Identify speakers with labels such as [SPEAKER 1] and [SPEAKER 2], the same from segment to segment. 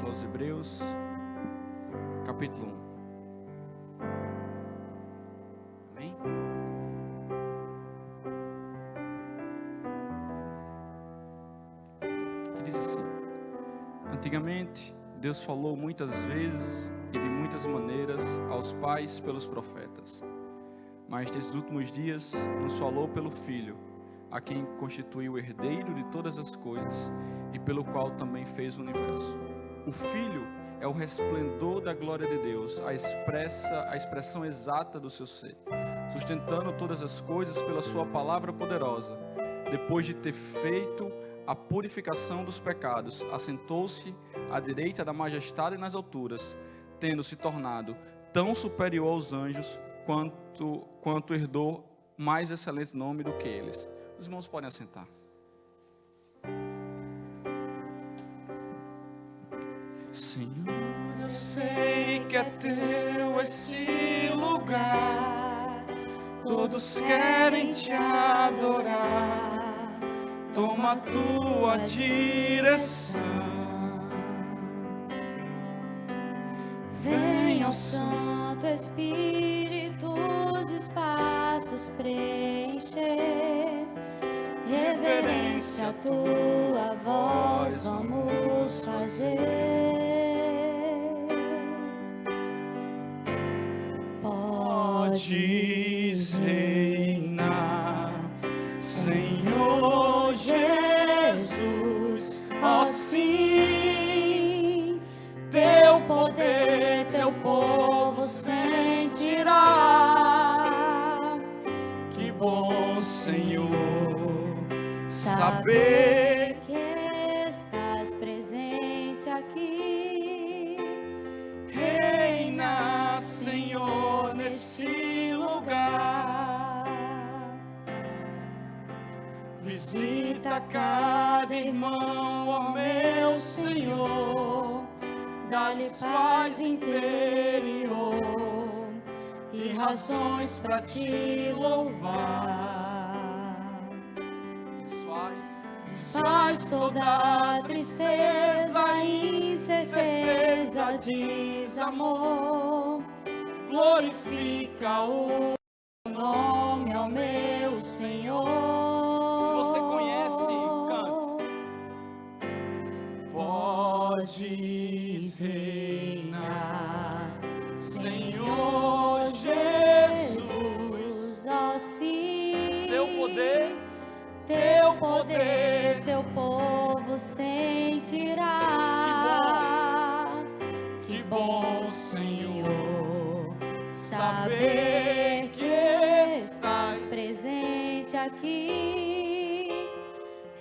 [SPEAKER 1] Carta aos Hebreus, capítulo 1. Amém? Que diz assim: Antigamente, Deus falou muitas vezes e de muitas maneiras aos pais pelos profetas. Mas nesses últimos dias nos falou pelo Filho, a quem constituiu o herdeiro de todas as coisas e pelo qual também fez o universo. O Filho é o resplendor da glória de Deus, a expressão exata do seu ser, sustentando todas as coisas pela sua palavra poderosa. Depois de ter feito a purificação dos pecados, assentou-se à direita da majestade nas alturas, tendo se tornado tão superior aos anjos quanto herdou mais excelente nome do que eles. Os irmãos podem assentar. Senhor, eu sei que é teu esse lugar, todos querem te adorar, toma a tua direção.
[SPEAKER 2] Venha o Santo Espírito os espaços preencher, reverência à tua voz vamos fazer.
[SPEAKER 1] Podes reinar, Senhor Jesus, ó sim,
[SPEAKER 2] Teu poder, teu povo sentirá.
[SPEAKER 1] que bom, Senhor, saber
[SPEAKER 2] que estás presente aqui.
[SPEAKER 1] reina, Senhor, neste lugar. Visita cada irmão, ó meu Senhor, dá-lhe paz interior e razões para te louvar. Desfaz toda tristeza, incerteza, desamor, glorifica o nome ao meu Senhor. Se você conhece, cante. Podes reinar, Senhor Jesus,
[SPEAKER 2] ó sim,
[SPEAKER 1] teu poder,
[SPEAKER 2] teu povo sentirá.
[SPEAKER 1] que bom, Senhor, saber que estás
[SPEAKER 2] presente aqui.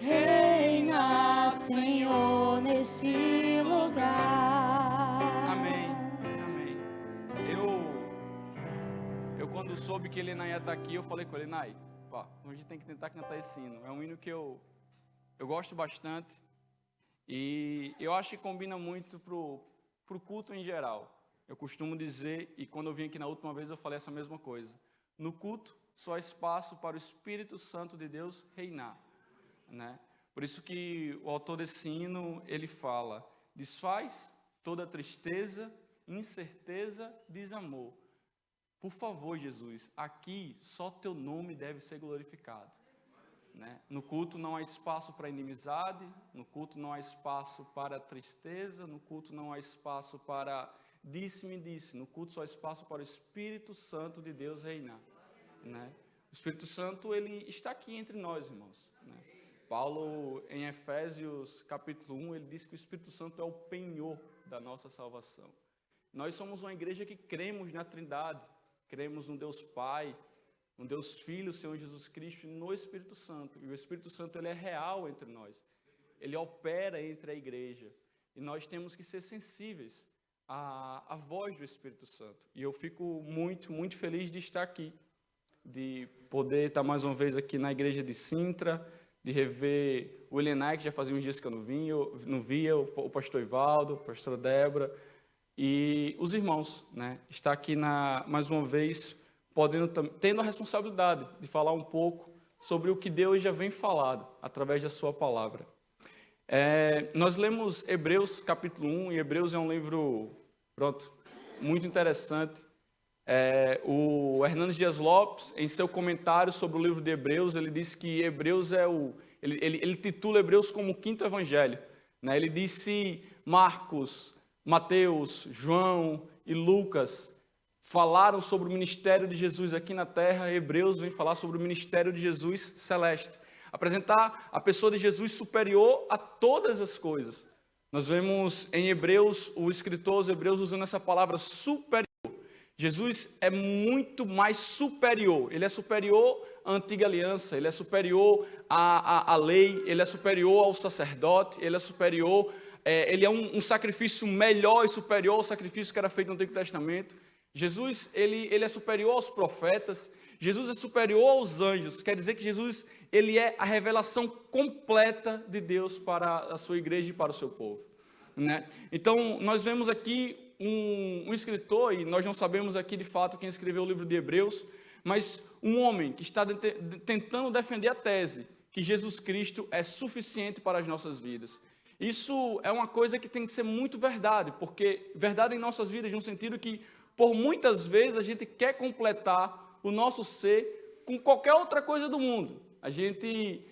[SPEAKER 1] reina,
[SPEAKER 2] Senhor, neste lugar.
[SPEAKER 1] Amém, amém. Eu quando soube que Elenay ia estar aqui, eu falei com ele: Elenay, a gente tem que tentar cantar esse hino. É um hino que eu gosto bastante e eu acho que combina muito pro culto em geral. Eu costumo dizer, e quando eu vim aqui na última vez eu falei essa mesma coisa: no culto só há espaço para o Espírito Santo de Deus reinar, né? Por isso que o autor desse hino, ele fala: desfaz toda tristeza, incerteza, desamor. Por favor, Jesus, aqui só teu nome deve ser glorificado, né? No culto não há espaço para inimizade, no culto não há espaço para tristeza, no culto não há espaço para disse-me disse, no culto só há espaço para o Espírito Santo de Deus reinar, né? O Espírito Santo, ele está aqui entre nós, irmãos, né? Paulo, em Efésios capítulo 1, ele diz que o Espírito Santo é o penhor da nossa salvação. Nós somos uma igreja que cremos na Trindade, cremos no Deus Pai, no Deus Filho, o Senhor Jesus Cristo, e no Espírito Santo. E o Espírito Santo, ele é real entre nós. Ele opera entre a igreja. E nós temos que ser sensíveis à voz do Espírito Santo. E eu fico muito, muito feliz de estar aqui, de poder estar mais uma vez aqui na igreja de Sintra, de rever o Elenay, que já fazia uns dias que eu não via, o pastor Ivaldo, a pastora Débora, e os irmãos, né? Estar aqui mais uma vez, tendo a responsabilidade de falar um pouco sobre o que Deus já vem falado através da sua palavra. Nós lemos Hebreus capítulo 1, e Hebreus é um livro, muito interessante. O Hernandes Dias Lopes, em seu comentário sobre o livro de Hebreus, ele disse que Hebreus ele titula Hebreus como o quinto evangelho, né? Ele disse Marcos, Mateus, João e Lucas falaram sobre o ministério de Jesus aqui na terra. Hebreus vem falar sobre o ministério de Jesus celeste, apresentar a pessoa de Jesus superior a todas as coisas. Nós vemos em Hebreus, o escritor aos Hebreus usando essa palavra superior. Jesus é muito mais superior. Ele é superior à antiga aliança, ele é superior à lei, ele é superior ao sacerdote, ele é superior, ele é um sacrifício melhor e superior ao sacrifício que era feito no Antigo Testamento. Jesus, ele é superior aos profetas, Jesus é superior aos anjos. Quer dizer que Jesus, ele é a revelação completa de Deus para a sua igreja e para o seu povo, né? Então, nós vemos aqui um escritor, e nós não sabemos aqui de fato quem escreveu o livro de Hebreus, mas um homem que está tentando defender a tese que Jesus Cristo é suficiente para as nossas vidas. Isso é uma coisa que tem que ser muito verdade, porque verdade em nossas vidas, no sentido que, por muitas vezes, a gente quer completar o nosso ser com qualquer outra coisa do mundo. A gente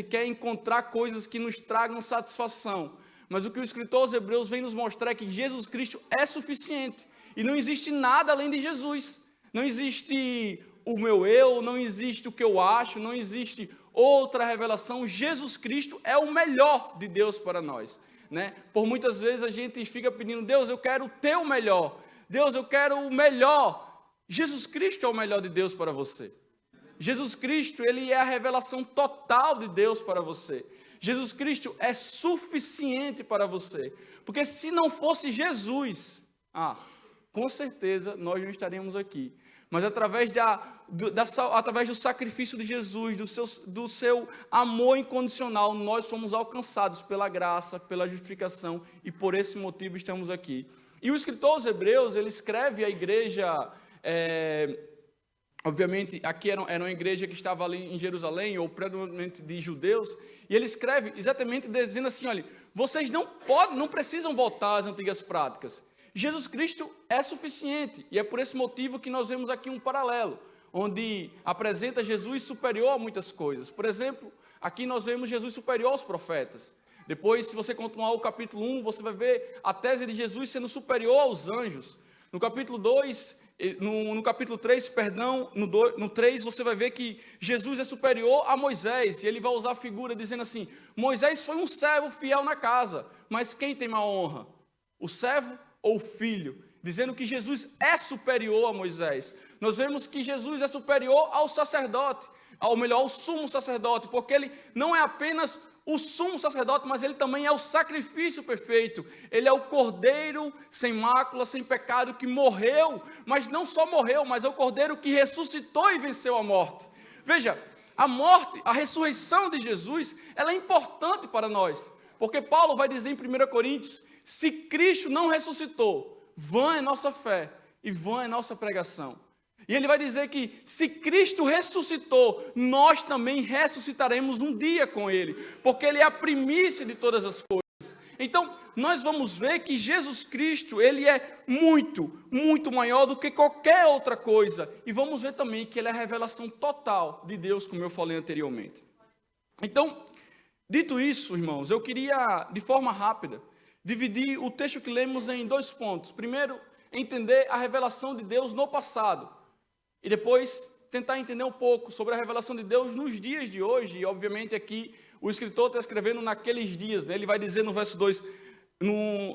[SPEAKER 1] quer encontrar coisas que nos tragam satisfação. Mas o que o escritor aos Hebreus vem nos mostrar é que Jesus Cristo é suficiente. E não existe nada além de Jesus. Não existe o meu eu, não existe o que eu acho, não existe outra revelação. Jesus Cristo é o melhor de Deus para nós, né? Por muitas vezes a gente fica pedindo, Deus, eu quero o teu melhor. Deus, eu quero o melhor. Jesus Cristo é o melhor de Deus para você. Jesus Cristo, ele é a revelação total de Deus para você. Jesus Cristo é suficiente para você. Porque se não fosse Jesus, com certeza nós não estaríamos aqui. Mas através do sacrifício de Jesus, do seu amor incondicional, nós somos alcançados pela graça, pela justificação, e por esse motivo estamos aqui. E o escritor aos Hebreus, ele escreve à igreja, obviamente, aqui era uma igreja que estava ali em Jerusalém, ou predominantemente de judeus, e ele escreve exatamente dizendo assim, olha, vocês não precisam voltar às antigas práticas. Jesus Cristo é suficiente, e é por esse motivo que nós vemos aqui um paralelo, onde apresenta Jesus superior a muitas coisas. Por exemplo, aqui nós vemos Jesus superior aos profetas. Depois, se você continuar o capítulo 1, você vai ver a tese de Jesus sendo superior aos anjos. No capítulo 2, no capítulo 3, no 3, você vai ver que Jesus é superior a Moisés, e ele vai usar a figura dizendo assim, Moisés foi um servo fiel na casa, mas quem tem maior honra? O servo ou o filho? Dizendo que Jesus é superior a Moisés. Nós vemos que Jesus é superior ao sacerdote, ao sumo sacerdote, porque ele não é apenas o sumo sacerdote, mas ele também é o sacrifício perfeito. Ele é o cordeiro sem mácula, sem pecado, que morreu, mas não só morreu, mas é o cordeiro que ressuscitou e venceu a morte. Veja, a morte, a ressurreição de Jesus, ela é importante para nós, porque Paulo vai dizer em 1 Coríntios, se Cristo não ressuscitou, vã é nossa fé e vã é nossa pregação. E ele vai dizer que se Cristo ressuscitou, nós também ressuscitaremos um dia com ele, porque ele é a primícia de todas as coisas. Então, nós vamos ver que Jesus Cristo, ele é muito, muito maior do que qualquer outra coisa. E vamos ver também que ele é a revelação total de Deus, como eu falei anteriormente. Então, dito isso, irmãos, eu queria, de forma rápida, dividir o texto que lemos em 2 pontos. Primeiro, entender a revelação de Deus no passado. E depois, tentar entender um pouco sobre a revelação de Deus nos dias de hoje. E, obviamente, aqui, o escritor está escrevendo naqueles dias, né? Ele vai dizer no verso 2,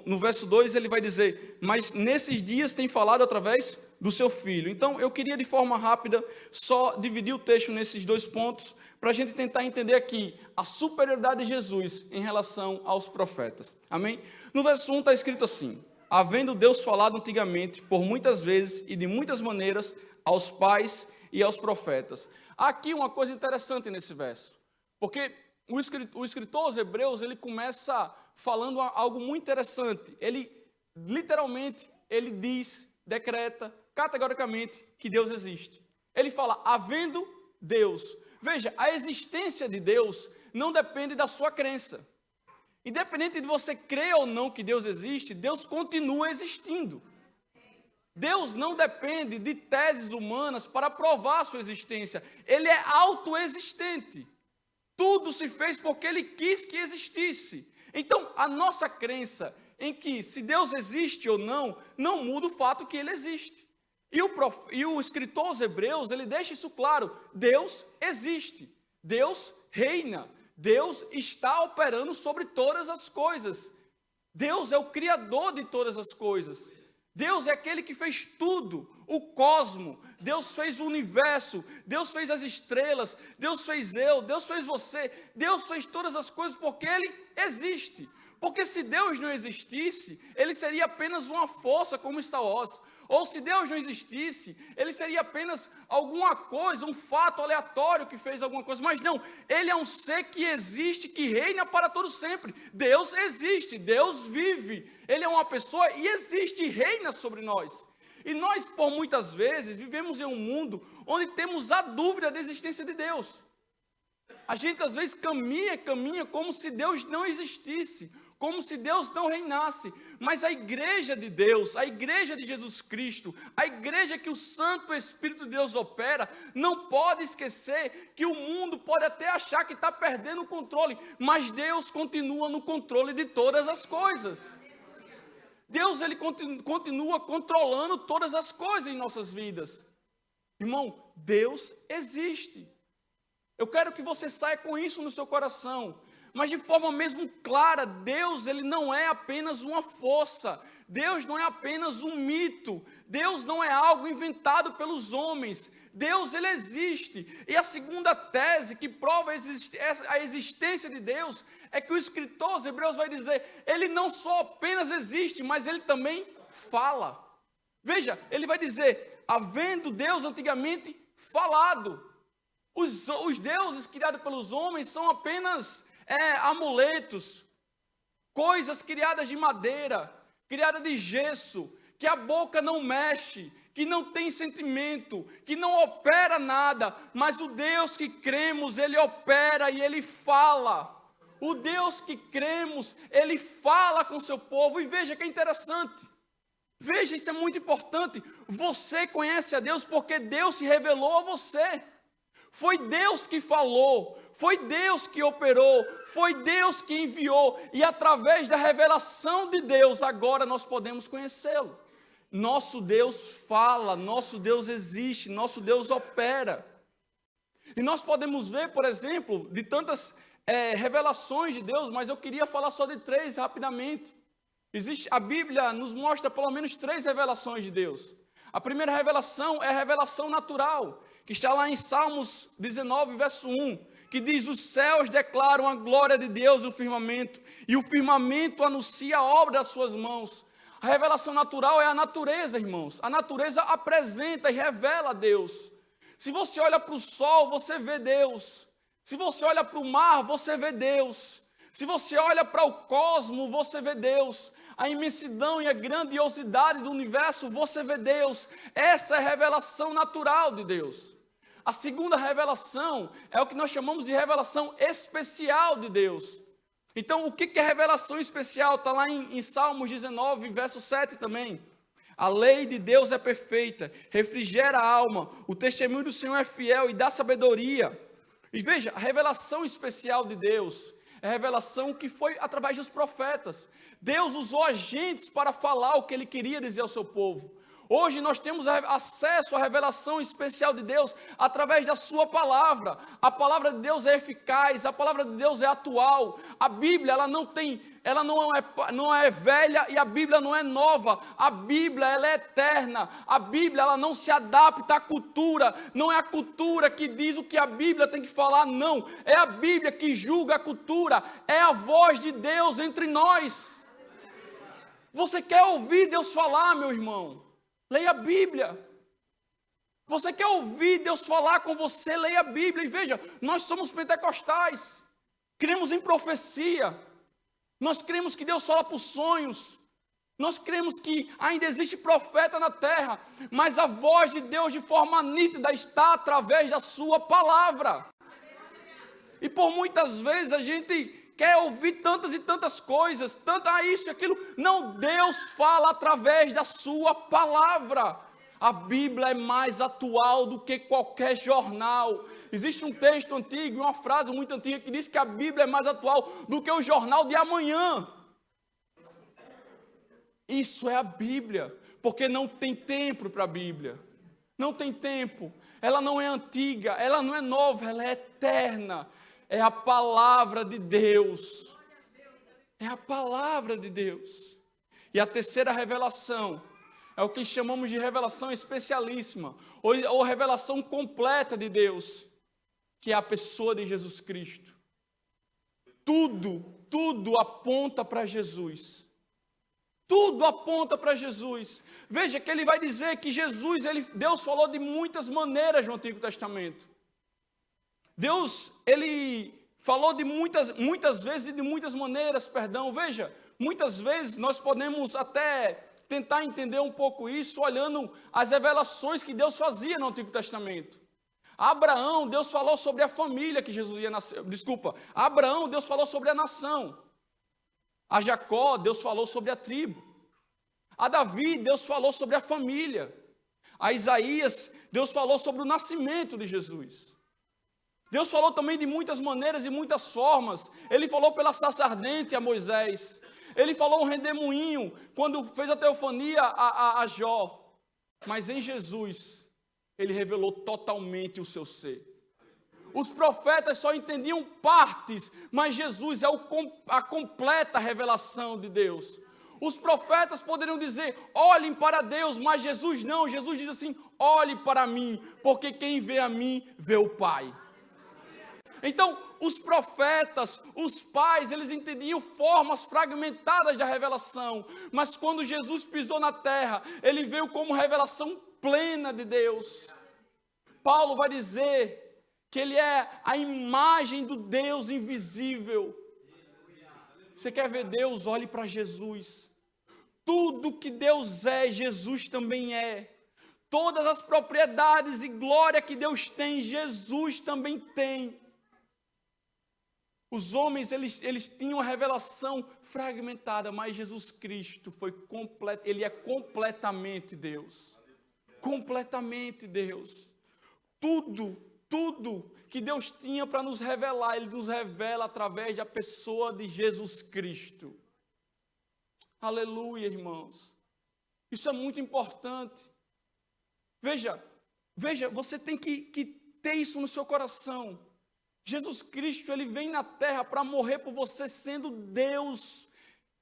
[SPEAKER 1] no verso 2, ele vai dizer, mas nesses dias tem falado através do seu Filho. Então, eu queria, de forma rápida, só dividir o texto nesses 2 pontos, para a gente tentar entender aqui a superioridade de Jesus em relação aos profetas. Amém? No verso 1 está escrito assim, havendo Deus falado antigamente, por muitas vezes e de muitas maneiras, aos pais e aos profetas. Há aqui uma coisa interessante nesse verso, porque o escritor aos Hebreus, ele começa falando algo muito interessante. Ele, literalmente, ele diz, decreta, categoricamente, que Deus existe. Ele fala, havendo Deus. Veja, a existência de Deus não depende da sua crença. Independente de você crer ou não que Deus existe, Deus continua existindo. Deus não depende de teses humanas para provar a sua existência. Ele é autoexistente. Tudo se fez porque Ele quis que existisse. Então, a nossa crença em que se Deus existe ou não, não muda o fato que Ele existe. E o escritor aos Hebreus, ele deixa isso claro. Deus existe. Deus reina. Deus está operando sobre todas as coisas. Deus é o Criador de todas as coisas. Deus é aquele que fez tudo, o cosmo. Deus fez o universo. Deus fez as estrelas. Deus fez eu. Deus fez você. Deus fez todas as coisas porque Ele existe. Porque se Deus não existisse, Ele seria apenas uma força como Star Wars. Ou se Deus não existisse, Ele seria apenas alguma coisa, um fato aleatório que fez alguma coisa. Mas não, Ele é um ser que existe, que reina para todo sempre. Deus existe, Deus vive. Ele é uma pessoa e existe, e reina sobre nós. E nós, por muitas vezes, vivemos em um mundo onde temos a dúvida da existência de Deus. A gente às vezes caminha como se Deus não existisse, como se Deus não reinasse. Mas a igreja de Deus, a igreja de Jesus Cristo, a igreja que o Santo Espírito de Deus opera, não pode esquecer que o mundo pode até achar que está perdendo o controle, mas Deus continua no controle de todas as coisas. Deus, Ele continua controlando todas as coisas em nossas vidas. Irmão, Deus existe. Eu quero que você saia com isso no seu coração. Mas de forma mesmo clara, Deus, Ele não é apenas uma força. Deus não é apenas um mito. Deus não é algo inventado pelos homens. Deus, Ele existe. E a segunda tese que prova a existência de Deus é que o escritor aos Hebreus vai dizer, Ele não só apenas existe, mas Ele também fala. Veja, ele vai dizer, havendo Deus antigamente falado. Os deuses criados pelos homens são apenas amuletos, coisas criadas de madeira, criadas de gesso, que a boca não mexe, que não tem sentimento, que não opera nada, mas o Deus que cremos, Ele opera e Ele fala. O Deus que cremos, Ele fala com o seu povo. E veja que é interessante, veja, isso é muito importante, você conhece a Deus porque Deus se revelou a você. Foi Deus que falou, foi Deus que operou, foi Deus que enviou, e através da revelação de Deus, agora nós podemos conhecê-lo. Nosso Deus fala, nosso Deus existe, nosso Deus opera. E nós podemos ver, por exemplo, de tantas revelações de Deus, mas eu queria falar só de 3 rapidamente. A Bíblia nos mostra pelo menos 3 revelações de Deus. A primeira revelação é a revelação natural, que está lá em Salmos 19, verso 1, que diz, os céus declaram a glória de Deus no firmamento, e o firmamento anuncia a obra das suas mãos. A revelação natural é a natureza, irmãos. A natureza apresenta e revela a Deus. Se você olha para o sol, você vê Deus. Se você olha para o mar, você vê Deus. Se você olha para o cosmo, você vê Deus. A imensidão e a grandiosidade do universo, você vê Deus. Essa é a revelação natural de Deus. A segunda revelação é o que nós chamamos de revelação especial de Deus. Então, o que é revelação especial? Está lá em Salmos 19, verso 7 também. A lei de Deus é perfeita, refrigera a alma, o testemunho do Senhor é fiel e dá sabedoria. E veja, a revelação especial de Deus é a revelação que foi através dos profetas. Deus usou agentes para falar o que Ele queria dizer ao seu povo. Hoje nós temos acesso à revelação especial de Deus através da sua palavra. A palavra de Deus é eficaz, a palavra de Deus é atual. A Bíblia, ela não é velha e a Bíblia não é nova. A Bíblia, ela é eterna. A Bíblia, ela não se adapta à cultura. Não é a cultura que diz o que a Bíblia tem que falar, não. É a Bíblia que julga a cultura. É a voz de Deus entre nós. Você quer ouvir Deus falar, meu irmão? Leia a Bíblia. Você quer ouvir Deus falar com você? Leia a Bíblia. E veja, nós somos pentecostais. Cremos em profecia. Nós cremos que Deus fala por sonhos. Nós cremos que ainda existe profeta na terra. Mas a voz de Deus de forma nítida está através da sua palavra. E por muitas vezes a gente quer ouvir tantas e tantas coisas, isso e aquilo. Não, Deus fala através da sua palavra. A Bíblia é mais atual do que qualquer jornal. Existe um texto antigo, uma frase muito antiga que diz que a Bíblia é mais atual do que o jornal de amanhã. Isso é a Bíblia, porque não tem tempo para a Bíblia. Não tem tempo. Ela não é antiga, ela não é nova, ela é eterna. É a palavra de Deus. É a palavra de Deus. E a terceira revelação é o que chamamos de revelação especialíssima, ou revelação completa de Deus, que é a pessoa de Jesus Cristo. Tudo aponta para Jesus. Tudo aponta para Jesus. Veja que ele vai dizer que Deus falou de muitas maneiras no Antigo Testamento. Deus, ele falou de muitas vezes e de muitas maneiras, Veja, muitas vezes nós podemos até tentar entender um pouco isso olhando as revelações que Deus fazia no Antigo Testamento. Abraão, Deus falou sobre a família que Jesus ia nascer. Abraão, Deus falou sobre a nação. A Jacó, Deus falou sobre a tribo. A Davi, Deus falou sobre a família. A Isaías, Deus falou sobre o nascimento de Jesus. Deus falou também de muitas maneiras e muitas formas. Ele falou pela sarça ardente a Moisés. Ele falou um redemoinho quando fez a teofania a Jó. Mas em Jesus, ele revelou totalmente o seu ser. Os profetas só entendiam partes, mas Jesus é a completa revelação de Deus. Os profetas poderiam dizer, olhem para Deus, mas Jesus não. Jesus diz assim, olhe para mim, porque quem vê a mim, vê o Pai. Então, os profetas, os pais, eles entendiam formas fragmentadas da revelação, mas quando Jesus pisou na terra, ele veio como revelação plena de Deus. Paulo vai dizer que ele é a imagem do Deus invisível. Você quer ver Deus? Olhe para Jesus. Tudo que Deus é, Jesus também é. Todas as propriedades e glória que Deus tem, Jesus também tem. Os homens, eles tinham a revelação fragmentada, mas Jesus Cristo ele é completamente Deus. Completamente Deus. Tudo que Deus tinha para nos revelar, Ele nos revela através da pessoa de Jesus Cristo. Aleluia, irmãos. Isso é muito importante. Veja, você tem que ter isso no seu coração. Jesus Cristo, ele vem na terra para morrer por você sendo Deus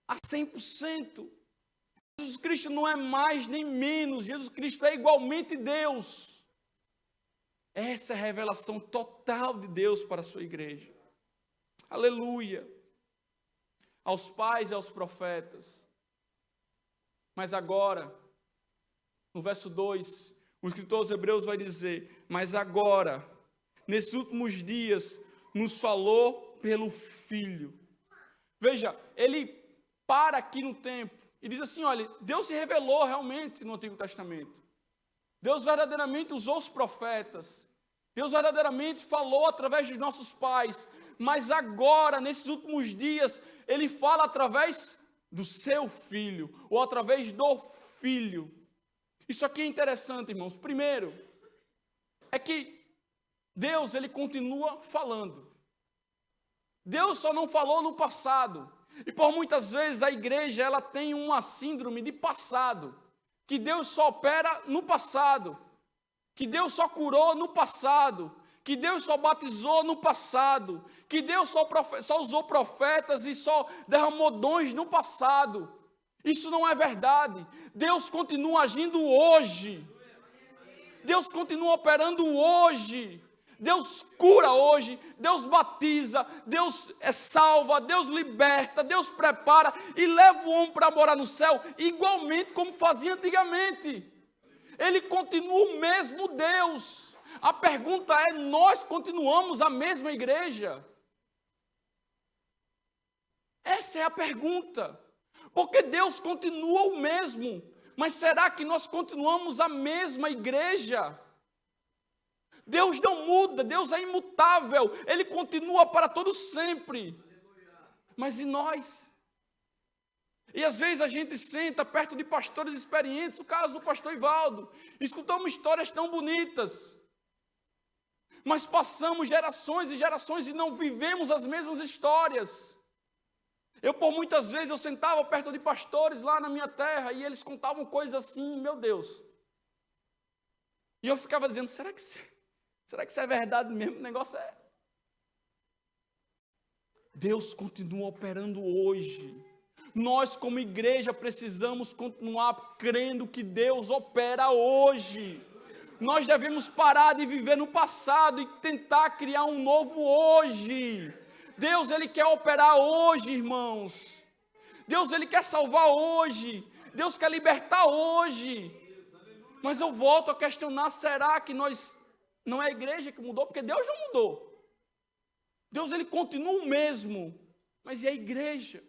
[SPEAKER 1] a 100%. Jesus Cristo não é mais nem menos, Jesus Cristo é igualmente Deus. Essa é a revelação total de Deus para a sua igreja. Aleluia. Aos pais e aos profetas. Mas agora, no verso 2, o escritor aos Hebreus vai dizer, mas agora, nesses últimos dias, nos falou pelo Filho. Veja, ele para aqui no tempo e diz assim, olha, Deus se revelou realmente no Antigo Testamento. Deus verdadeiramente usou os profetas. Deus verdadeiramente falou através dos nossos pais. Mas agora, nesses últimos dias, ele fala através do seu Filho, ou através do Filho. Isso aqui é interessante, irmãos. Primeiro, é que Deus, ele continua falando. Deus só não falou no passado. E por muitas vezes a igreja, ela tem uma síndrome de passado. Que Deus só opera no passado. Que Deus só curou no passado. Que Deus só batizou no passado. Que Deus só usou profetas e só derramou dons no passado. Isso não é verdade. Deus continua agindo hoje. Deus continua operando hoje. Deus cura hoje, Deus batiza, Deus salva, Deus liberta, Deus prepara e leva o homem para morar no céu, igualmente como fazia antigamente. Ele continua o mesmo Deus. A pergunta é, nós continuamos a mesma igreja? Essa é a pergunta. Porque Deus continua o mesmo, mas será que nós continuamos a mesma igreja? Deus não muda, Deus é imutável, Ele continua para todo sempre. Mas e nós? E às vezes a gente senta perto de pastores experientes, o caso do pastor Ivaldo, escutamos histórias tão bonitas, mas passamos gerações e gerações e não vivemos as mesmas histórias. Por muitas vezes, eu sentava perto de pastores lá na minha terra e eles contavam coisas assim, meu Deus. E eu ficava dizendo, será que isso é verdade mesmo? O negócio é... Deus continua operando hoje. Nós, como igreja, precisamos continuar crendo que Deus opera hoje. Nós devemos parar de viver no passado e tentar criar um novo hoje. Deus, Ele quer operar hoje, irmãos. Deus, Ele quer salvar hoje. Deus quer libertar hoje. Mas eu volto a questionar, será que não é a igreja que mudou? Porque Deus já mudou. Deus, Ele continua o mesmo. Mas e a igreja?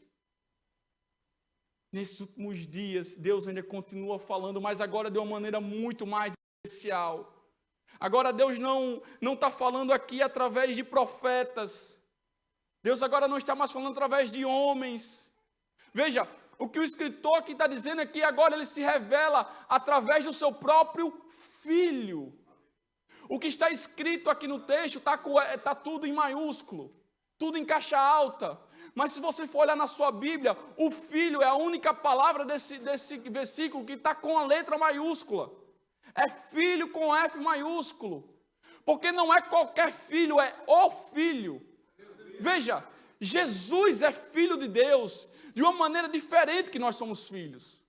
[SPEAKER 1] Nesses últimos dias, Deus ainda continua falando, mas agora de uma maneira muito mais especial. Agora Deus não está falando aqui através de profetas. Deus agora não está mais falando através de homens. Veja, o que o escritor aqui está dizendo é que agora ele se revela através do seu próprio Filho. O que está escrito aqui no texto está tudo em maiúsculo, tudo em caixa alta. Mas se você for olhar na sua Bíblia, o Filho é a única palavra desse versículo que está com a letra maiúscula. É Filho com F maiúsculo. Porque não é qualquer filho, é o Filho. Veja, Jesus é Filho de Deus de uma maneira diferente que nós somos filhos.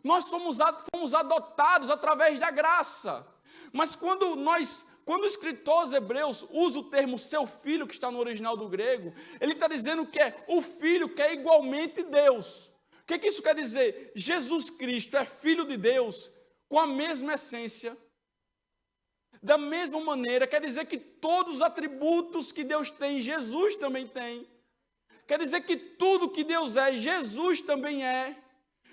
[SPEAKER 1] Nós fomos adotados através da graça. Mas quando o escritor aos Hebreus usa o termo seu filho, que está no original do grego, ele está dizendo que é o filho que é igualmente Deus. O que isso quer dizer? Jesus Cristo é Filho de Deus com a mesma essência, da mesma maneira, quer dizer que todos os atributos que Deus tem, Jesus também tem. Quer dizer que tudo que Deus é, Jesus também é.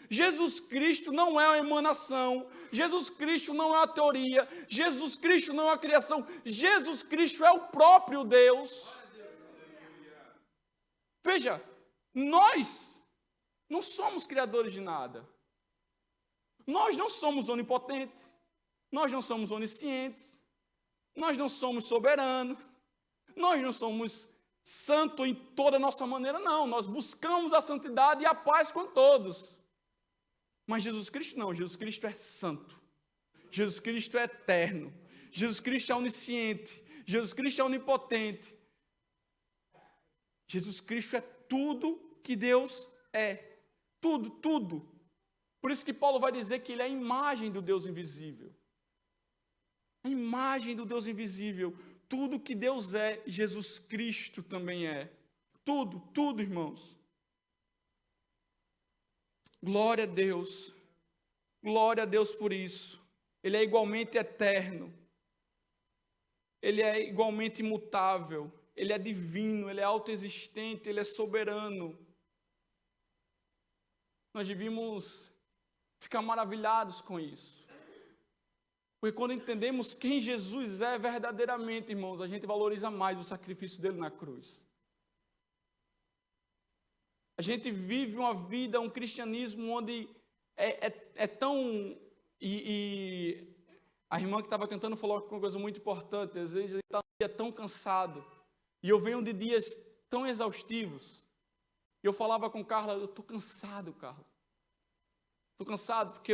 [SPEAKER 1] Jesus Cristo não é uma emanação, Jesus Cristo não é uma teoria, Jesus Cristo não é uma criação, Jesus Cristo é o próprio Deus. Veja, nós não somos criadores de nada. Nós não somos onipotentes, nós não somos oniscientes, nós não somos soberanos, nós não somos santos em toda a nossa maneira, não. Nós buscamos a santidade e a paz com todos. Mas Jesus Cristo não, Jesus Cristo é santo, Jesus Cristo é eterno, Jesus Cristo é onisciente, Jesus Cristo é onipotente, Jesus Cristo é tudo que Deus é, tudo, tudo. Por isso que Paulo vai dizer que Ele é a imagem do Deus invisível, a imagem do Deus invisível, tudo que Deus é, Jesus Cristo também é, tudo, tudo, irmãos. Glória a Deus por isso. Ele é igualmente eterno, Ele é igualmente imutável, Ele é divino, Ele é autoexistente, Ele é soberano. Nós devíamos ficar maravilhados com isso. Porque quando entendemos quem Jesus é verdadeiramente, irmãos, a gente valoriza mais o sacrifício dele na cruz. A gente vive uma vida, um cristianismo onde é tão... E a irmã que estava cantando falou uma coisa muito importante. Às vezes a gente está um dia tão cansado. E eu venho de dias tão exaustivos. E eu falava com Carla, eu estou cansado, Carla. Estou cansado porque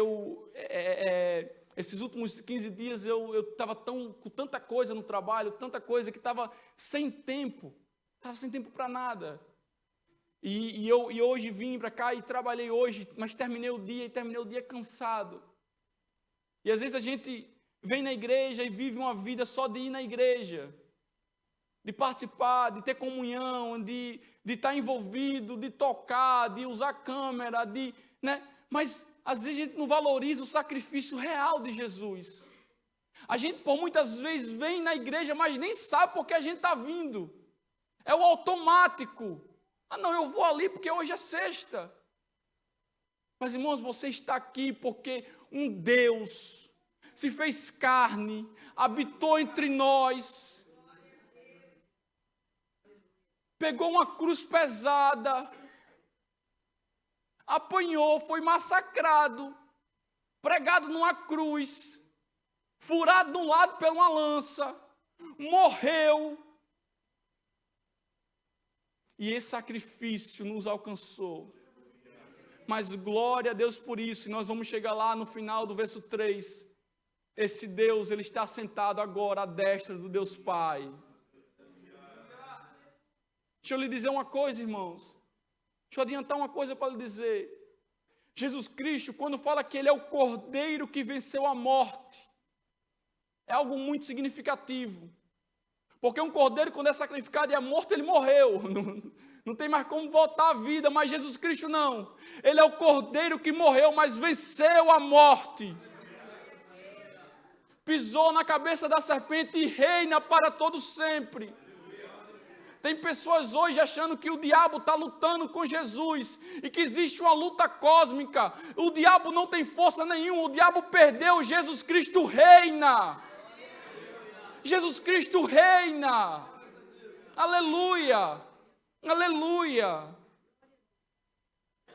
[SPEAKER 1] esses últimos 15 dias eu estava com tanta coisa no trabalho, tanta coisa que estava sem tempo. Estava sem tempo para nada. E hoje vim para cá e trabalhei hoje, mas terminei o dia cansado. E às vezes a gente vem na igreja e vive uma vida só de ir na igreja, de participar, de ter comunhão, de estar envolvido, de tocar, de usar câmera, né? Mas às vezes a gente não valoriza o sacrifício real de Jesus. A gente por muitas vezes vem na igreja, mas nem sabe por que a gente está vindo. É o automático. Ah, não, eu vou ali porque hoje é sexta. Mas, irmãos, você está aqui porque um Deus se fez carne, habitou entre nós, pegou uma cruz pesada, apanhou, foi massacrado, pregado numa cruz, furado de um lado por uma lança, morreu. E esse sacrifício nos alcançou. Mas glória a Deus por isso. E nós vamos chegar lá no final do verso 3. Esse Deus, Ele está sentado agora à destra do Deus Pai. Deixa eu lhe dizer uma coisa, irmãos. Deixa eu adiantar uma coisa para lhe dizer. Jesus Cristo, quando fala que Ele é o Cordeiro que venceu a morte, é algo muito significativo. Porque um cordeiro, quando é sacrificado e é morto, ele morreu. Não tem mais como voltar à vida, mas Jesus Cristo não. Ele é o cordeiro que morreu, mas venceu a morte. Pisou na cabeça da serpente e reina para todo sempre. Tem pessoas hoje achando que o diabo está lutando com Jesus e que existe uma luta cósmica. O diabo não tem força nenhuma, o diabo perdeu, Jesus Cristo reina. Jesus Cristo reina. Aleluia. Aleluia.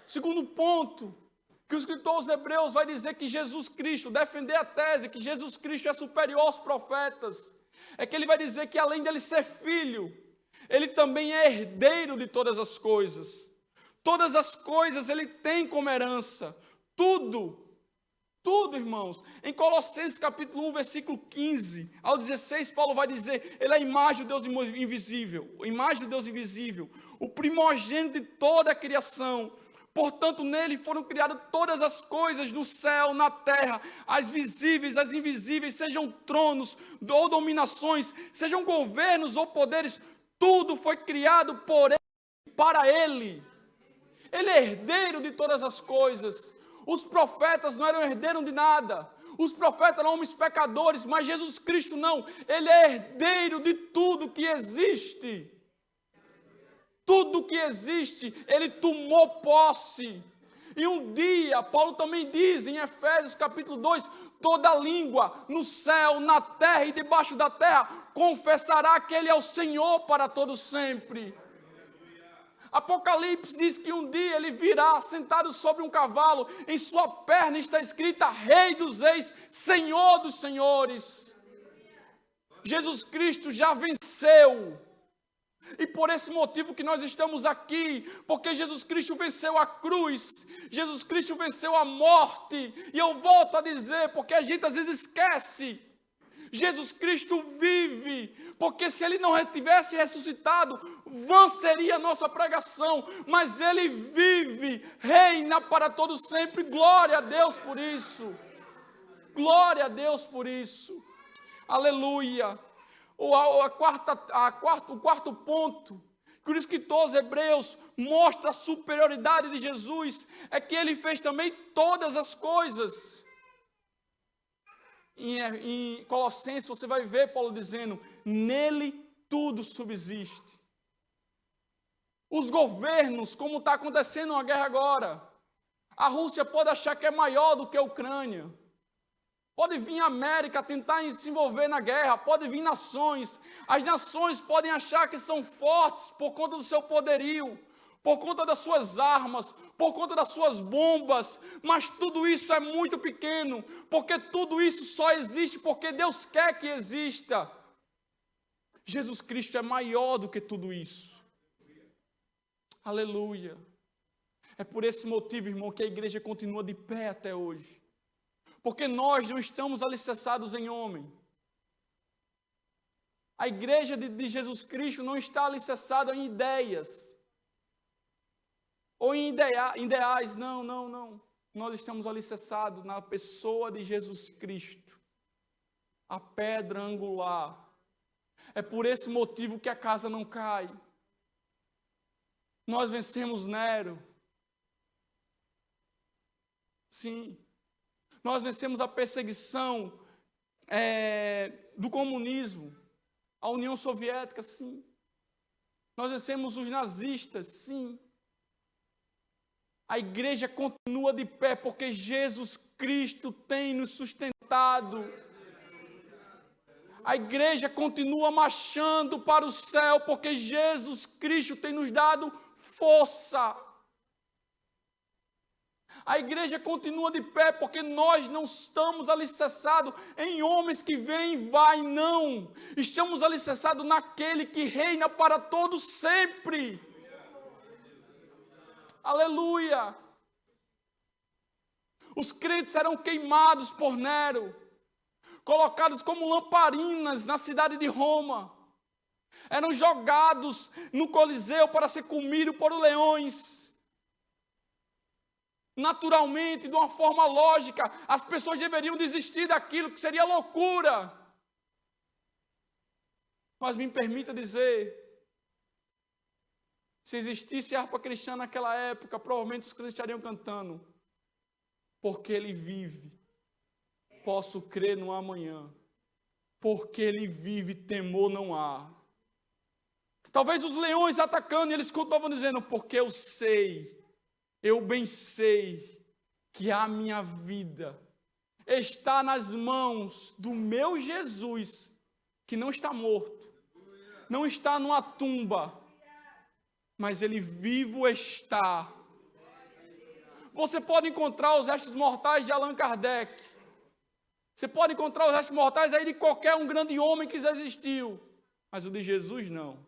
[SPEAKER 1] Segundo ponto, que o escritor aos Hebreus vai dizer que Jesus Cristo, defender a tese que Jesus Cristo é superior aos profetas, é que ele vai dizer que além de ele ser filho, ele também é herdeiro de todas as coisas. Todas as coisas ele tem como herança. Tudo, irmãos. Em Colossenses capítulo 1, versículo 15 ao 16, Paulo vai dizer, ele é a imagem do Deus invisível, a imagem do Deus invisível, o primogênito de toda a criação. Portanto, nele foram criadas todas as coisas do céu, na terra, as visíveis, as invisíveis, sejam tronos ou dominações, sejam governos ou poderes, tudo foi criado por ele, para ele. Ele é herdeiro de todas as coisas. Os profetas não eram herdeiros de nada. Os profetas eram homens pecadores, mas Jesus Cristo não. Ele é herdeiro de tudo que existe. Tudo que existe, ele tomou posse. E um dia, Paulo também diz em Efésios capítulo 2, toda língua no céu, na terra e debaixo da terra confessará que ele é o Senhor para todo sempre. Apocalipse diz que um dia ele virá sentado sobre um cavalo, em sua perna está escrita Rei dos Reis, Senhor dos Senhores. Jesus Cristo já venceu. E por esse motivo que nós estamos aqui, porque Jesus Cristo venceu a cruz, Jesus Cristo venceu a morte, e eu volto a dizer, porque a gente às vezes esquece, Jesus Cristo vive, porque se Ele não tivesse ressuscitado, vã seria a nossa pregação, mas Ele vive, reina para todo sempre, glória a Deus por isso, glória a Deus por isso, aleluia. O quarto ponto, que o escritor aos Hebreus mostra a superioridade de Jesus, é que Ele fez também todas as coisas. Em Colossenses você vai ver Paulo dizendo, nele tudo subsiste. Os governos, como está acontecendo uma guerra agora, a Rússia pode achar que é maior do que a Ucrânia. Pode vir a América tentar se envolver na guerra, pode vir nações. As nações podem achar que são fortes por conta do seu poderio, por conta das suas armas, por conta das suas bombas, mas tudo isso é muito pequeno, porque tudo isso só existe porque Deus quer que exista. Jesus Cristo é maior do que tudo isso. Aleluia. É por esse motivo, irmão, que a igreja continua de pé até hoje. Porque nós não estamos alicerçados em homem. A igreja de Jesus Cristo não está alicerçada em ideias. Ou em ideais. Não. Nós estamos alicerçados na pessoa de Jesus Cristo. A pedra angular. É por esse motivo que a casa não cai. Nós vencemos Nero. Sim. Nós vencemos a perseguição do comunismo, a União Soviética, sim. Nós vencemos os nazistas, sim. A igreja continua de pé, porque Jesus Cristo tem nos sustentado. A igreja continua marchando para o céu, porque Jesus Cristo tem nos dado força. A igreja continua de pé, porque nós não estamos alicerçados em homens que vêm e vai, não. Estamos alicerçados naquele que reina para todos sempre. Aleluia! Os crentes serão queimados por Nero, colocados como lamparinas na cidade de Roma. Eram jogados no Coliseu para ser comidos por leões. Naturalmente, de uma forma lógica, as pessoas deveriam desistir daquilo que seria loucura. Mas me permita dizer, se existisse harpa cristã naquela época, provavelmente os crentes estariam cantando, porque ele vive, posso crer no amanhã, porque ele vive, temor não há. Talvez os leões atacando, e eles estavam dizendo, porque eu sei, eu bem sei, que a minha vida está nas mãos do meu Jesus, que não está morto, não está numa tumba, mas ele vivo está. Você pode encontrar os restos mortais de Allan Kardec. Você pode encontrar os restos mortais aí de qualquer um grande homem que já existiu. Mas o de Jesus não.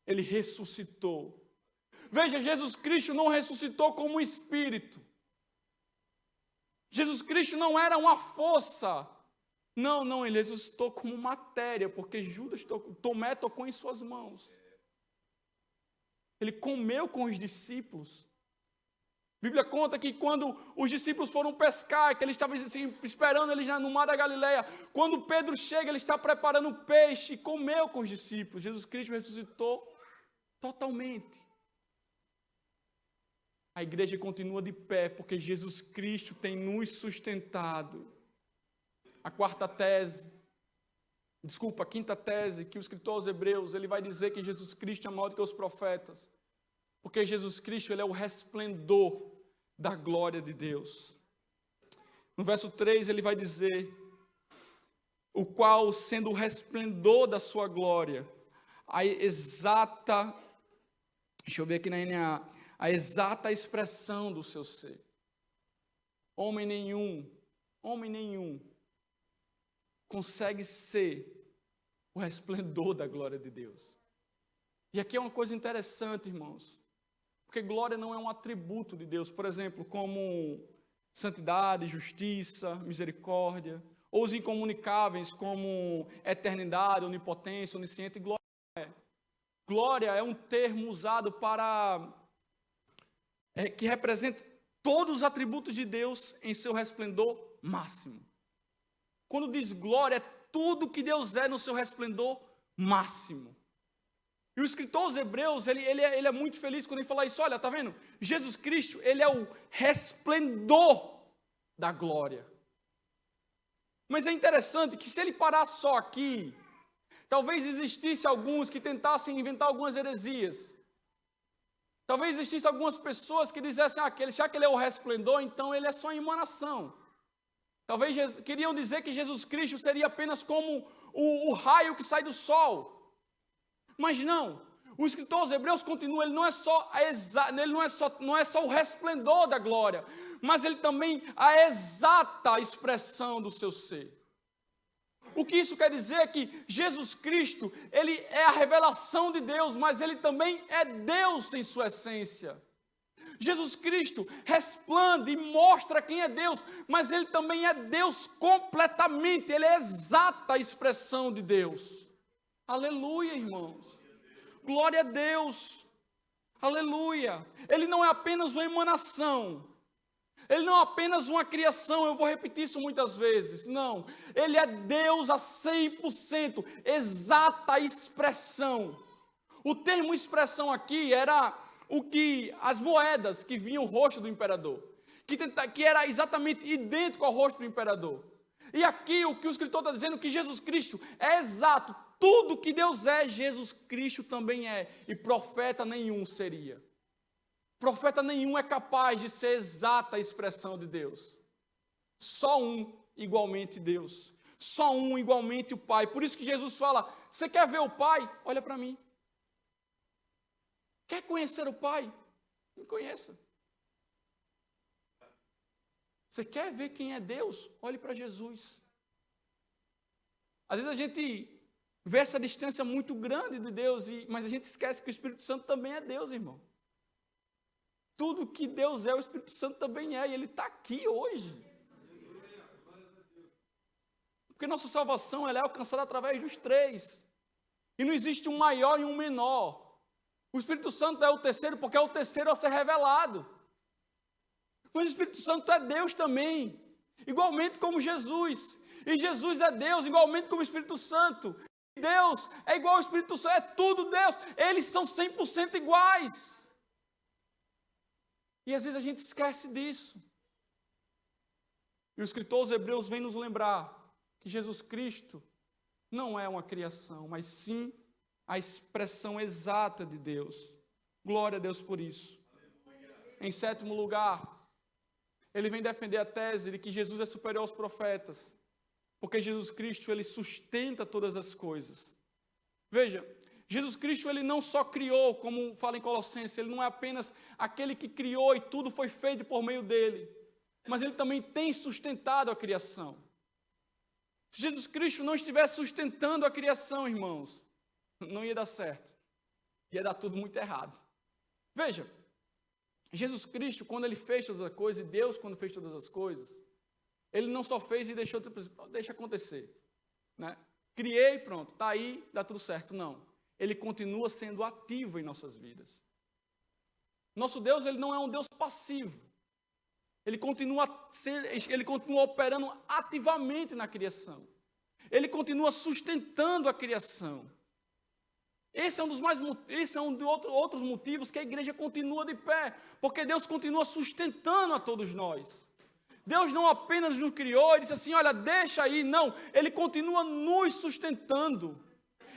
[SPEAKER 1] Ele ressuscitou. Veja, Jesus Cristo não ressuscitou como um espírito. Jesus Cristo não era uma força. Não, ele ressuscitou como matéria, porque Tomé tocou em suas mãos. Ele comeu com os discípulos. A Bíblia conta que quando os discípulos foram pescar, que eles estavam assim, esperando eles no mar da Galileia, quando Pedro chega, ele está preparando peixe e comeu com os discípulos. Jesus Cristo ressuscitou totalmente. A igreja continua de pé, porque Jesus Cristo tem nos sustentado. A quinta tese, que o escritor aos Hebreus, ele vai dizer que Jesus Cristo é maior do que os profetas. Porque Jesus Cristo, ele é o resplendor da glória de Deus. No verso 3, ele vai dizer, o qual, sendo o resplendor da sua glória, a exata expressão do seu ser. Homem nenhum consegue ser o resplendor da glória de Deus. E aqui é uma coisa interessante, irmãos. Porque glória não é um atributo de Deus, por exemplo, como santidade, justiça, misericórdia, ou os incomunicáveis como eternidade, onipotência, onisciente. Glória é um termo usado que representa todos os atributos de Deus em seu resplendor máximo. Quando diz glória, é tudo que Deus é no seu resplendor máximo. E o escritor aos Hebreus, ele é muito feliz quando ele fala isso. Olha, tá vendo? Jesus Cristo, ele é o resplendor da glória. Mas é interessante que se ele parar só aqui, talvez existisse alguns que tentassem inventar algumas heresias. Talvez existisse algumas pessoas que dissessem, já que ele é o resplendor, então ele é só emanação. Talvez queriam dizer que Jesus Cristo seria apenas como o raio que sai do sol. Mas não, o escritor aos Hebreus continua, ele não é só o resplendor da glória, mas ele também a exata expressão do seu ser. O que isso quer dizer é que Jesus Cristo, ele é a revelação de Deus, mas ele também é Deus em sua essência. Jesus Cristo resplende e mostra quem é Deus, mas ele também é Deus completamente, ele é a exata expressão de Deus. Aleluia, irmãos. Glória a Deus. Aleluia. Ele não é apenas uma emanação. Ele não é apenas uma criação. Eu vou repetir isso muitas vezes. Não. Ele é Deus a 100%. Exata expressão. O termo expressão aqui era as moedas que vinham o rosto do imperador. Que era exatamente idêntico ao rosto do imperador. E aqui o que o escritor está dizendo é que Jesus Cristo é exato. Tudo que Deus é, Jesus Cristo também é. E profeta nenhum seria. Profeta nenhum é capaz de ser exata a expressão de Deus. Só um, igualmente Deus. só um, igualmente o Pai. Por isso que Jesus fala, você quer ver o Pai? Olha para mim. Quer conhecer o Pai? Me conheça. Você quer ver quem é Deus? Olhe para Jesus. Às vezes a gente vê essa distância muito grande de Deus, mas a gente esquece que o Espírito Santo também é Deus, irmão. Tudo que Deus é, o Espírito Santo também é, e Ele está aqui hoje. Porque nossa salvação ela é alcançada através dos três. E não existe um maior e um menor. O Espírito Santo é o terceiro, porque é o terceiro a ser revelado. Mas o Espírito Santo é Deus também, igualmente como Jesus. E Jesus é Deus, igualmente como o Espírito Santo. E Deus é igual ao Espírito Santo, é tudo Deus. Eles são 100% iguais. E às vezes a gente esquece disso. E o escritor aos Hebreus vem nos lembrar que Jesus Cristo não é uma criação, mas sim a expressão exata de Deus. Glória a Deus por isso. Em sétimo lugar, ele vem defender a tese de que Jesus é superior aos profetas, porque Jesus Cristo, ele sustenta todas as coisas. Veja, Jesus Cristo, ele não só criou, como fala em Colossenses, ele não é apenas aquele que criou e tudo foi feito por meio dele, mas ele também tem sustentado a criação. Se Jesus Cristo não estivesse sustentando a criação, irmãos, não ia dar certo. Ia dar tudo muito errado. Veja, Jesus Cristo, quando ele fez todas as coisas, e Deus, quando fez todas as coisas, ele não só fez e deixou, deixa acontecer. Né? Criei, pronto, está aí, dá tudo certo. Não. Ele continua sendo ativo em nossas vidas. Nosso Deus, ele não é um Deus passivo. Ele continua operando ativamente na criação. Ele continua sustentando a criação. Esse é um dos outros motivos que a igreja continua de pé, porque Deus continua sustentando a todos nós. Deus não apenas nos criou e disse assim, olha, deixa aí, não, Ele continua nos sustentando.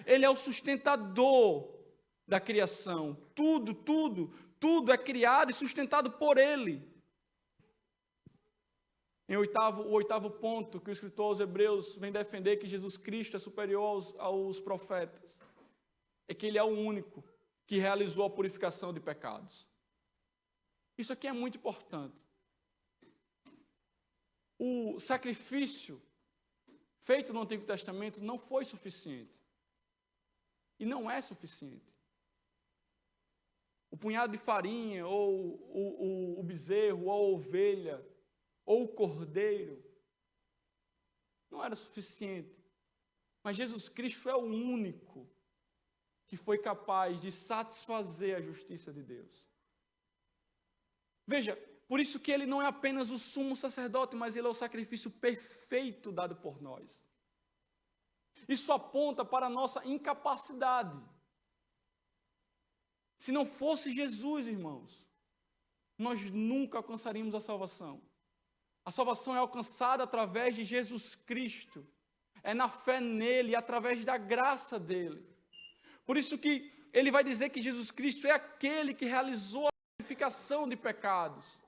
[SPEAKER 1] Ele é o sustentador da criação. Tudo é criado e sustentado por Ele. O oitavo ponto que o escritor aos Hebreus vem defender que Jesus Cristo é superior aos profetas, é que Ele é o único que realizou a purificação de pecados. Isso aqui é muito importante. O sacrifício feito no Antigo Testamento não foi suficiente. E não é suficiente. O punhado de farinha, ou o bezerro, ou a ovelha, ou o cordeiro, não era suficiente. Mas Jesus Cristo é o único que foi capaz de satisfazer a justiça de Deus. Veja, por isso que ele não é apenas o sumo sacerdote, mas ele é o sacrifício perfeito dado por nós. Isso aponta para a nossa incapacidade. Se não fosse Jesus, irmãos, nós nunca alcançaríamos a salvação. A salvação é alcançada através de Jesus Cristo. É na fé nele, através da graça dele. Por isso que ele vai dizer que Jesus Cristo é aquele que realizou a purificação de pecados.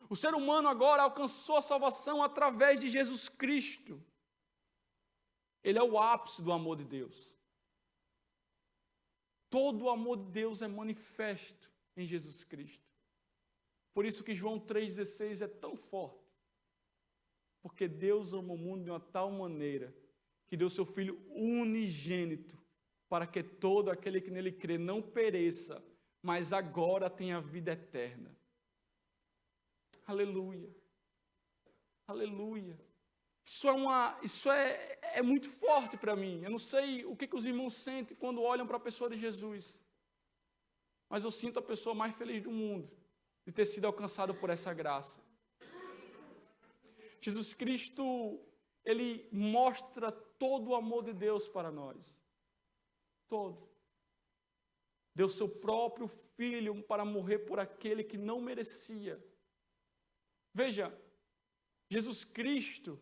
[SPEAKER 1] O ser humano agora alcançou a salvação através de Jesus Cristo. Ele é o ápice do amor de Deus. Todo o amor de Deus é manifesto em Jesus Cristo. Por isso que João 3,16 é tão forte. Porque Deus ama o mundo de uma tal maneira que deu seu Filho unigênito para que todo aquele que nele crê não pereça, mas agora tenha vida eterna. Aleluia. Aleluia. Isso é muito forte para mim. Eu não sei o que os irmãos sentem quando olham para a pessoa de Jesus. Mas eu sinto a pessoa mais feliz do mundo de ter sido alcançado por essa graça. Jesus Cristo, Ele mostra todo o amor de Deus para nós. Todo. Deu seu próprio Filho para morrer por aquele que não merecia. Veja, Jesus Cristo,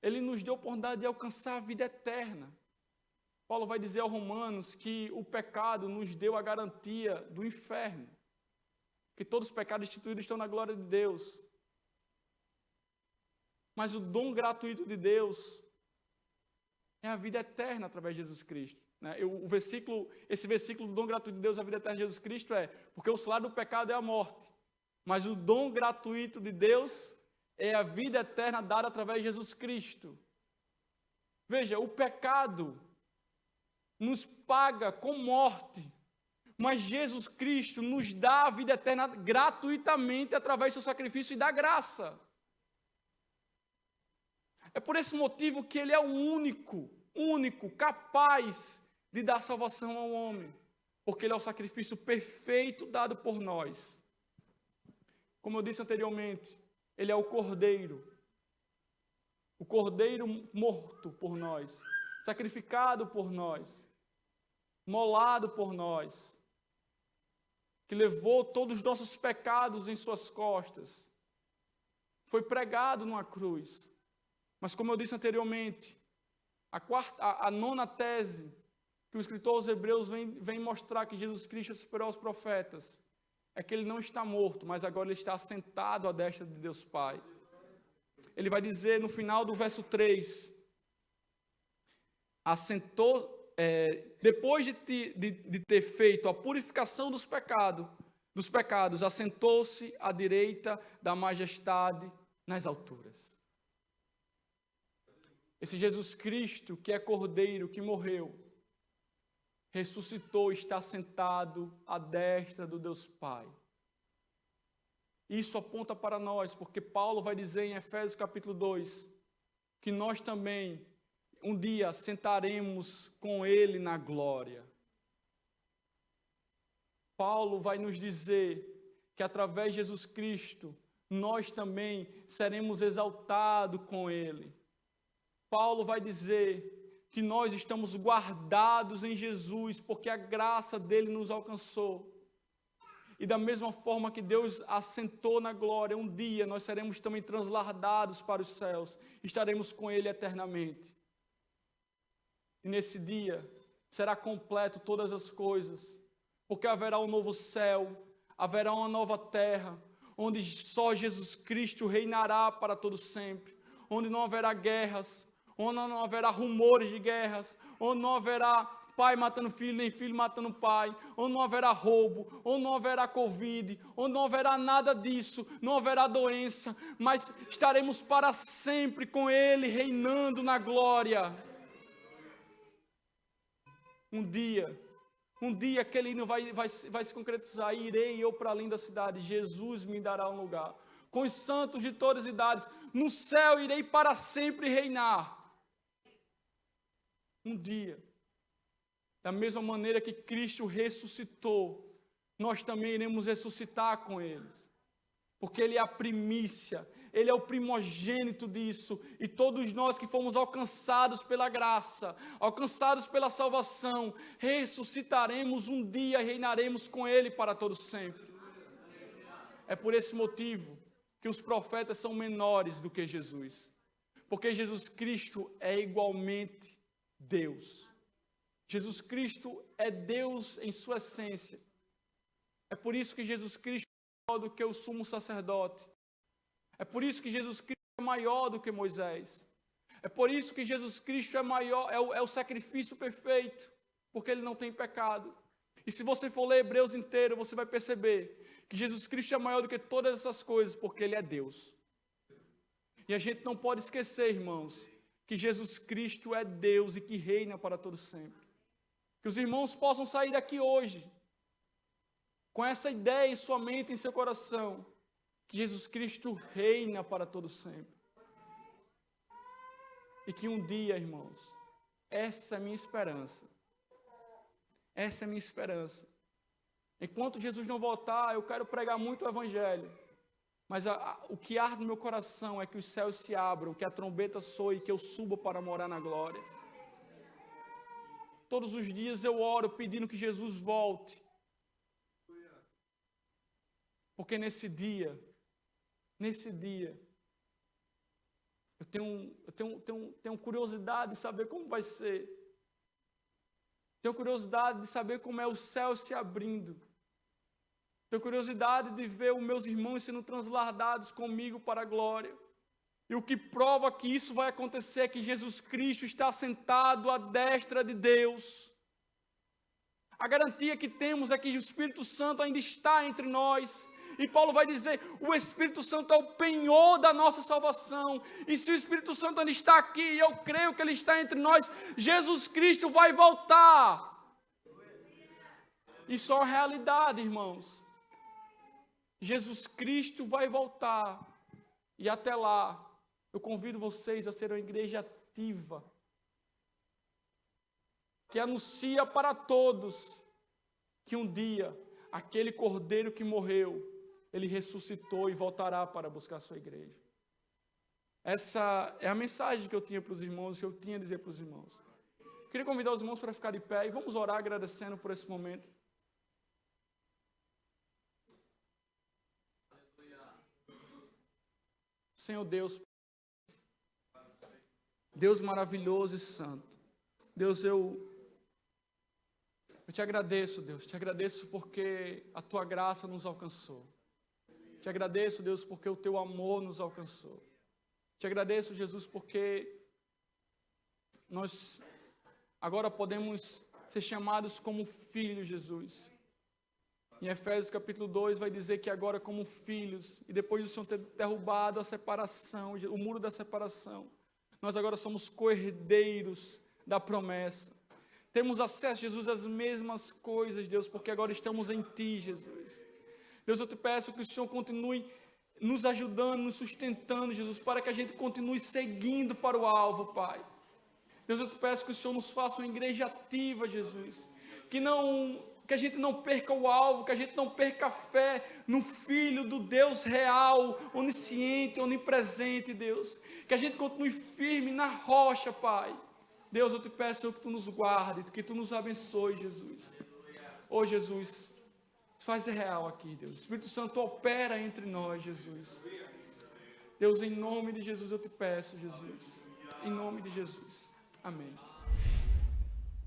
[SPEAKER 1] Ele nos deu a oportunidade de alcançar a vida eterna. Paulo vai dizer aos Romanos que o pecado nos deu a garantia do inferno. Que todos os pecados instituídos estão na glória de Deus. Mas o dom gratuito de Deus é a vida eterna através de Jesus Cristo. Né? Esse versículo do dom gratuito de Deus, a vida eterna de Jesus Cristo porque o salário do pecado é a morte. Mas o dom gratuito de Deus é a vida eterna dada através de Jesus Cristo. Veja, o pecado nos paga com morte, mas Jesus Cristo nos dá a vida eterna gratuitamente através do seu sacrifício e da graça. É por esse motivo que Ele é o único capaz de dar salvação ao homem, porque Ele é o sacrifício perfeito dado por nós. Como eu disse anteriormente, Ele é o Cordeiro morto por nós, sacrificado por nós, molado por nós, que levou todos os nossos pecados em suas costas, foi pregado numa cruz. Mas como eu disse anteriormente, a nona tese que o escritor aos Hebreus vem mostrar que Jesus Cristo superou os profetas, é que Ele não está morto, mas agora Ele está assentado à destra de Deus Pai. Ele vai dizer no final do verso 3, depois de ter feito a purificação dos pecados, assentou-se à direita da majestade nas alturas. Esse Jesus Cristo, que é Cordeiro, que morreu, ressuscitou, está sentado à destra do Deus Pai. Isso aponta para nós, porque Paulo vai dizer em Efésios capítulo 2, que nós também, um dia, sentaremos com Ele na glória. Paulo vai nos dizer que através de Jesus Cristo, nós também seremos exaltados com Ele. Paulo vai dizer que nós estamos guardados em Jesus, porque a graça dele nos alcançou. E da mesma forma que Deus assentou na glória, um dia nós seremos também translardados para os céus, estaremos com Ele eternamente. E nesse dia será completo todas as coisas, porque haverá um novo céu, haverá uma nova terra, onde só Jesus Cristo reinará para todo sempre, onde não haverá guerras, onde não haverá rumores de guerras, onde não haverá pai matando filho, nem filho matando pai, onde não haverá roubo, onde não haverá Covid, onde não haverá nada disso, não haverá doença, mas estaremos para sempre com Ele, reinando na glória. Um dia aquele hino vai se concretizar, irei eu para além da cidade, Jesus me dará um lugar, com os santos de todas as idades, no céu irei para sempre reinar. Um dia, da mesma maneira que Cristo ressuscitou, nós também iremos ressuscitar com eles, porque Ele é a primícia, Ele é o primogênito disso, e todos nós que fomos alcançados pela graça, alcançados pela salvação, ressuscitaremos um dia e reinaremos com Ele para todo sempre. É por esse motivo que os profetas são menores do que Jesus, porque Jesus Cristo é igualmente Deus. Jesus Cristo é Deus em sua essência. É por isso que Jesus Cristo é maior do que o sumo sacerdote. É por isso que Jesus Cristo é maior do que Moisés. É por isso que Jesus Cristo é maior, é o sacrifício perfeito, porque Ele não tem pecado. E se você for ler Hebreus inteiro, você vai perceber que Jesus Cristo é maior do que todas essas coisas, porque Ele é Deus. E a gente não pode esquecer, irmãos, que Jesus Cristo é Deus e que reina para todo sempre. Que os irmãos possam sair daqui hoje com essa ideia em sua mente, em seu coração, que Jesus Cristo reina para todo sempre. E que um dia, irmãos, essa é a minha esperança. Essa é a minha esperança. Enquanto Jesus não voltar, eu quero pregar muito o Evangelho. Mas o que arde no meu coração é que os céus se abram, que a trombeta soe e que eu suba para morar na glória. Todos os dias eu oro pedindo que Jesus volte. Porque nesse dia, eu tenho curiosidade de saber como vai ser. Tenho curiosidade de saber como é o céu se abrindo. Tenho curiosidade de ver os meus irmãos sendo translardados comigo para a glória. E o que prova que isso vai acontecer é que Jesus Cristo está sentado à destra de Deus. A garantia que temos é que o Espírito Santo ainda está entre nós. E Paulo vai dizer, o Espírito Santo é o penhor da nossa salvação. E se o Espírito Santo ainda está aqui, e eu creio que ele está entre nós, Jesus Cristo vai voltar. Isso é uma realidade, irmãos. Jesus Cristo vai voltar. E até lá, eu convido vocês a ser uma igreja ativa, que anuncia para todos que um dia, aquele cordeiro que morreu, ele ressuscitou e voltará para buscar a sua igreja. Essa é a mensagem que eu tinha para os irmãos, que eu tinha a dizer para os irmãos. Queria convidar os irmãos para ficar de pé e vamos orar agradecendo por esse momento. Senhor Deus, Deus maravilhoso e santo, Deus, eu te agradeço, Deus, te agradeço porque a tua graça nos alcançou. Te agradeço, Deus, porque o teu amor nos alcançou. Te agradeço, Jesus, porque nós agora podemos ser chamados como filhos, Jesus. Em Efésios capítulo 2 vai dizer que agora como filhos, e depois do Senhor ter derrubado a separação, o muro da separação, nós agora somos co-herdeiros da promessa. Temos acesso, Jesus, às mesmas coisas, Deus, porque agora estamos em Ti, Jesus. Deus, eu te peço que o Senhor continue nos ajudando, nos sustentando, Jesus, para que a gente continue seguindo para o alvo, Pai. Deus, eu te peço que o Senhor nos faça uma igreja ativa, Jesus, que a gente não perca o alvo, que a gente não perca a fé no Filho do Deus real, onisciente, onipresente, Deus. Que a gente continue firme na rocha, Pai. Deus, eu te peço, Senhor, que Tu nos guarde, que Tu nos abençoe, Jesus. Ô, Jesus, faz real aqui, Deus. O Espírito Santo opera entre nós, Jesus. Deus, em nome de Jesus eu te peço, Jesus. Em nome de Jesus. Amém.